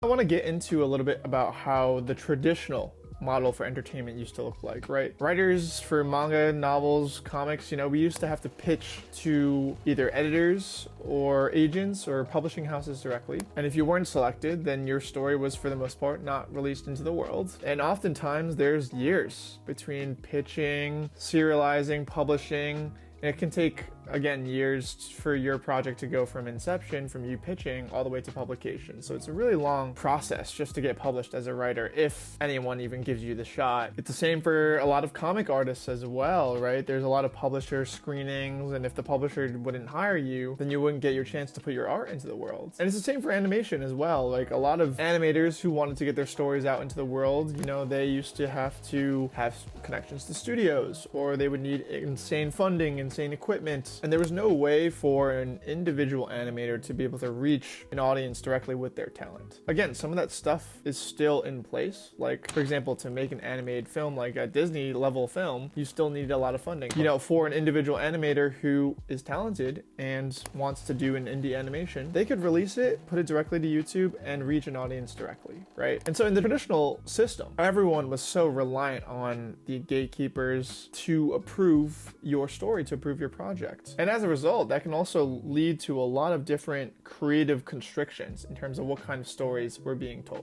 I want to get into a little bit about how the traditional model for entertainment used to look like, right? Writers for manga, novels, comics, we used to have to pitch to either editors or agents or publishing houses directly. And if you weren't selected, then your story was for the most part not released into the world. And oftentimes there's years between pitching, serializing, publishing. And it can take, again, years for your project to go from inception, from you pitching, all the way to publication. So it's a really long process just to get published as a writer, if anyone even gives you the shot. It's the same for a lot of comic artists as well, right? There's a lot of publisher screenings, and if the publisher wouldn't hire you, then you wouldn't get your chance to put your art into the world. And it's the same for animation as well. Like, a lot of animators who wanted to get their stories out into the world, they used to have connections to studios, or they would need insane funding, insane equipment, and there was no way for an individual animator to be able to reach an audience directly with their talent. Again, some of that stuff is still in place. Like, for example, to make an animated film, like a Disney level film, you still need a lot of funding. For an individual animator who is talented and wants to do an indie animation, they could release it, put it directly to YouTube, and reach an audience directly, right? And so in the traditional system, everyone was so reliant on the gatekeepers to approve your story, to approve your project. And as a result, that can also lead to a lot of different creative constrictions in terms of what kind of stories we're being told.